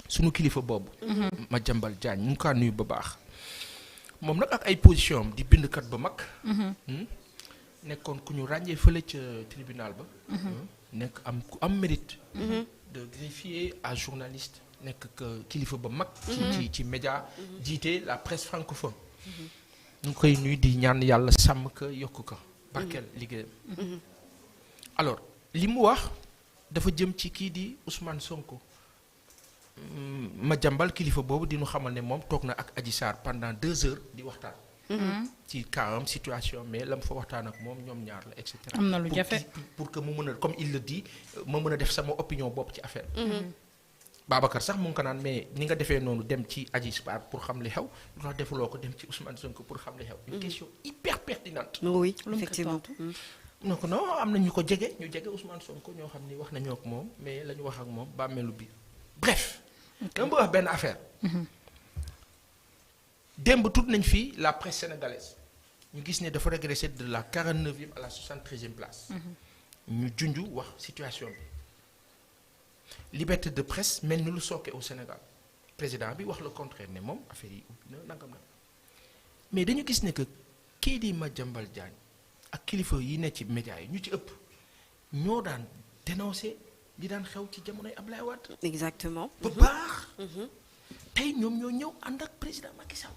sunu kilifa boobu. Madiambal Diagne ñu ngi kaa nuyu ba baax. moom nag ak ay position am di bindkat ba mag. nekkoon ku ñu ràññee fële ca tribunal ba. nekk am ku am mérite. de greffier à journaliste. nekk kilifa ba mag. ci média jiite la presse francophone. ñu ngi koy nuyu di ñaan yàlla sàmm ko yokk ko. barkeel liggéeyam. alors li mu wax dafa jëm ci kii di Ousmane Sonko. Madiambal kilifa boobu di ñu xamal ne moom toog na ak Adji Sarr pendant 2 heures di waxtaan. ci kaam situation mais la mu fa waxtaan ak moom ñoom ñaar la et cetera. am na lu jafe pour que mu mën a comme il le dit ma mën a def sama opinion bopp ci affaire Babacar sax mu ngi ko naan mais ni nga defee noonu dem ci Adji Sarr pour xam li xew lu tax defuloo ko dem ci Ousmane Sonko pour xam li xew. une question hyper pertinente. oui effectivement. donc non am na ñu ko jege Ousmane Sonko ñoo xam ni wax nañoo ak moom mais la ñu wax ak moom bàmmeelu biir bref. dama bëgg wax benn affaire. démb tudd nañ fii la presse sénégalaise ñu gis ne dafa régressé de la 49e à la 73e place. ñu junj wax situation bi. liberté de presse mel ni lu sooke au Sénégal président bi wax le contraire ne moom affaire yi ubbi na nangam na mais dañu gis ne que kii di Madiambal Diagne ak kilifa yi ne ci médias yi ñu ci ëpp ñoo daan dénoncer li daan xew ci jamonoy Ablaye Wade. exactement. bu baax. tey ñoom ñoo ñëw ànd ak président Macky Sall.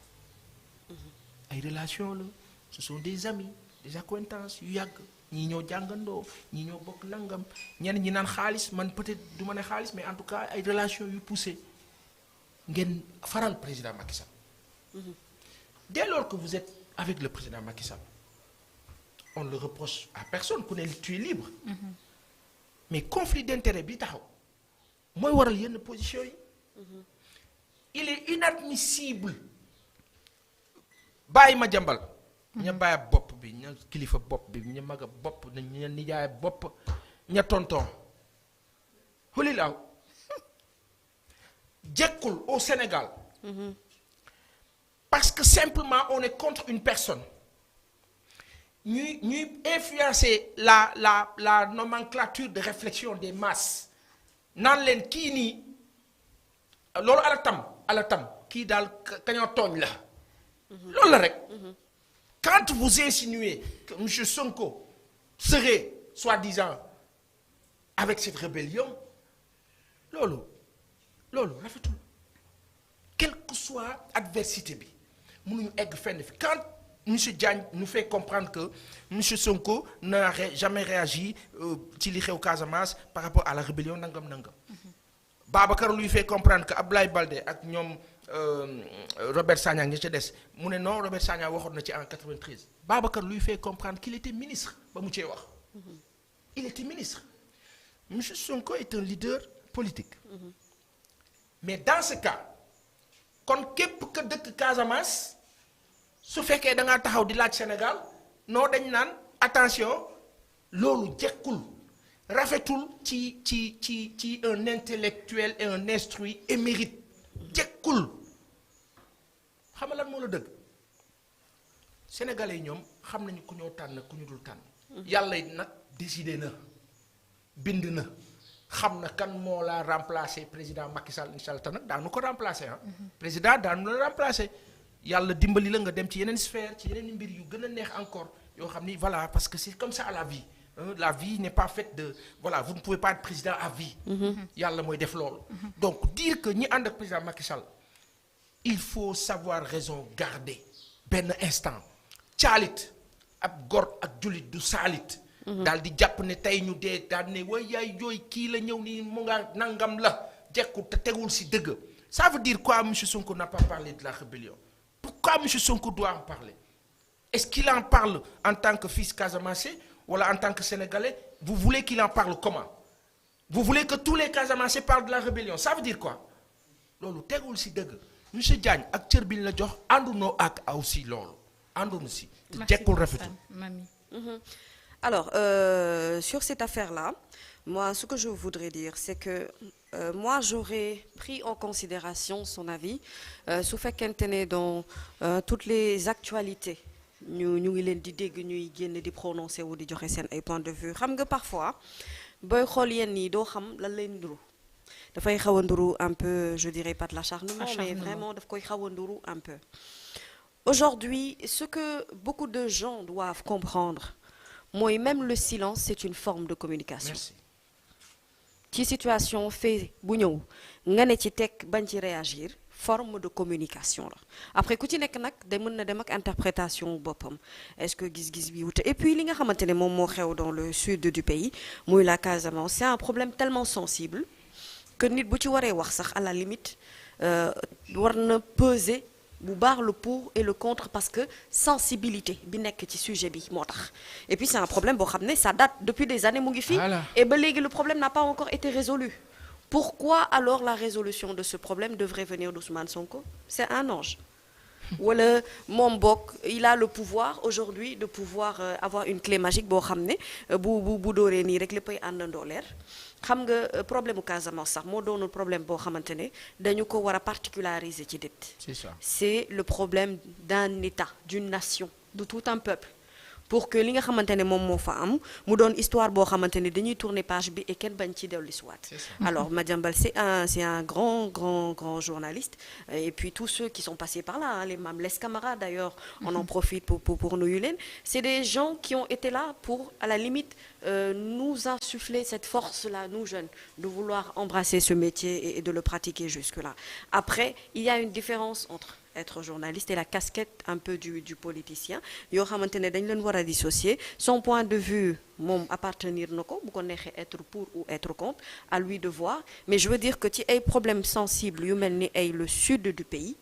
ay relations la ce sont des amis des accointances yu yàgg. ñii ñoo jàngandoo ñii ñoo bokk nangam ñenn ñi naan xaalis man peut-être du ma ne xaalis mais en tout cas ay relations yu poussé ngeen faral président Macky Sall. Dès lors que vous êtes avec le président Macky Sall on ne le reproche à personne ku ne tu es libre. mais conflit d'intérêt bi taxaw mooy waral yenn position yi. il est inadmissible bàyyi Madiambal. ña bàyyi bopp bi ña kilifa bopp bi ña mag a bopp ña nijaay bopp ña tonton xulilaaw jekkul au Sénégal parce que simplement on est contre une personne ñuy influencer la nomenclature de réflexion des masses naan leen kii nii loolu ala tam kii daal kañoo tooñ la loolu la rek. Quand vous insinuez que M. Sonko serait, soi-disant, avec cette rébellion, loolu rafetul quelle que soit adversité bi mënuñu egg fenn fi quand M. Diagne nous fait comprendre que M. Sonko n'a jamais réagi ci li xew Casamance par rapport à la rébellion nangam. Babacar lui fait comprendre que Abdoulaye Baldé ak ñoom Robert Sagna ngi ca des mu ne non Robert Sagna waxoon na ci en 93 Babacar lui fait comprendre qu'il était ministre ba mu cee wax. il était ministre. Monsieur Sonko est un leader politique. mais dans ce cas kon képp ka dëkk Casamance su fekkee da ngaa taxaw di laaj Sénégal non dañ naan attention loolu jekkul rafetul ci un intellectuel et un instruit émérite jekkul xam nga lan moo la dëgg sénégalais yi ñoom xam nañu ku ñoo tànn ku ñu dul tànn. yàlla it nag décidé na bind na xam na kan moo la remplacer président Macky Sall incha allah te nag daanu ko remplacer ah. président daanu la remplacer yàlla dimbali la nga dem ci yeneen sphère ci yeneen mbir yu gën a neex encore yoo xam ni voilà parce que c'est comme ça à la vie. La vie n'est pas faite de voilà vous ne pouvez pas être président à vie. yàlla mooy def loolu. donc dire que ñi ànd ak président Macky Sall il faut savoir raison garder benn instant caalit ab gor ak jullit du saalit. daal di jàpp ne tey ñu dee daal ne way yaay yooyu kii la ñëw nii mu nga nangam la jekku te tegul si dëgg. ça veut dire quoi M. Sonko n'a pas parlé de la rébellion pourquoi M. Sonko doit en parler est-ce qu'il en parle en tant que fils casamançais wala en tant que Sénégalais vous voulez qu'il en parle comment vous voulez que tous les Casamançais parlent de la rébellion ça veut dire quoi loolu tegul si dëgg monsieur Diagne ak cër bi ñu la jox àndunoo ak aussi loolu àndunu si te jekkul rafetul. Alors sur cette affaire-là moi ce que je voudrais dire c'est que moi j'aurais pris en considération son avis su fekkente ne dans toutes les actualités ñu ngi leen di dégg ñuy génn di prononcer wu di joxe seen ay points de vue xam nga parfois booy xool yenn yi doo xam lan lay nuru dafay xaw a nduru un peu je dirais pas de l'acharnement mais Acharnement. vraiment daf koy xaw a nduru un peu. Aujourd'hui, ce que beaucoup de gens doivent comprendre, moi même le silence, c'est une forme de communication. Merci. Ci situation fait bu ñëw nga ne ci teg bañ ci réagir forme de communication la après ku ci nekk nag da mën na dem ak interprétation boppam est-ce que gis-gis bi wute et puis li nga xamante ne moom moo xew dans le sud du pays muy la Casamance c'est un problème tellement sensible que nit bu ci waree wax sax à la limite war na peser bu baax le pour et le contre parce que sensibilité bi nekk ci sujet bi moo tax et puis c'est un problème boo xam ne ça date depuis des années mu ngi fi Voilà. et ba léegi le problème n'a pas encore été résolu pourquoi alors la résolution de ce problème devrait venir d'Ousmane Sonko c'est un ange wala moom bokk il a le pouvoir aujourd'hui de pouvoir avoir une clé magique boo xam ne bu dooree nii rek léppay àndandoo leer xam nga problème mu Casamance sax moo doonul problème boo xamante ne dañu ko war a particulariser ci dit C'est ça. c'est le problème d'un État d'une nation de tout un peuple pour que li nga xamante ne moom moo fa am mu doon histoire boo xamante ne dañuy tourner page bi et kenn bañ ci dellu si waat C'est ça. alors Madiambal c'est un grand journaliste et puis tous ceux qui sont passés par là hein, les Mame Less Camara d'ailleurs on en profite pour nuyu leen c'est des gens qui ont été là pour à la limite nous insuffler cette force-là nous jeunes de vouloir embrasser ce métier et de le pratiquer jusque-là après il y a une différence entre être journaliste et la casquette un peu du politicien yoo xamante ne dañ leen war a dissocier son point de vue moom appartenir na ko bu ko neexee être pour ou être contre à lui de voir mais je veux dire que ci ay problèmes sensibles yu mel ni ay le sud du pays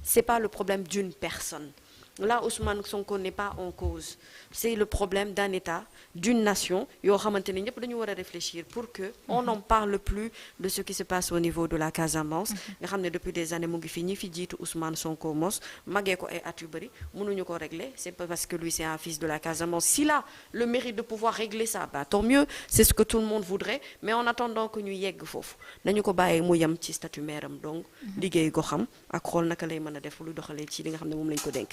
c'est pas le problème d'une personne là Ousmane Sonko n'est pas en cause c'est le problème d'un État d'une nation yoo xamante ne ñëpp dañu war a réfléchir pour que on n'en parle plus de ce qui se passe au niveau de la Casamance nga xam ne depuis des années mu ngi fi ñi fi jiitu Ousmane Sonko mos magee ko ay at yu bëri mënuñu ko régler c'est pas parce que lui c'est un fils de la Casamance s'il a le mérite de pouvoir régler ça bah tant mieux c'est ce que tout le monde voudrait mais en attendant que ñu yegg foofu nañu ko bàyyee mu yem ci statut maire am donc liggéey ko xam ak xool naka lay mën a def lu doxalee ci li nga xam ne moom lañ ko dénk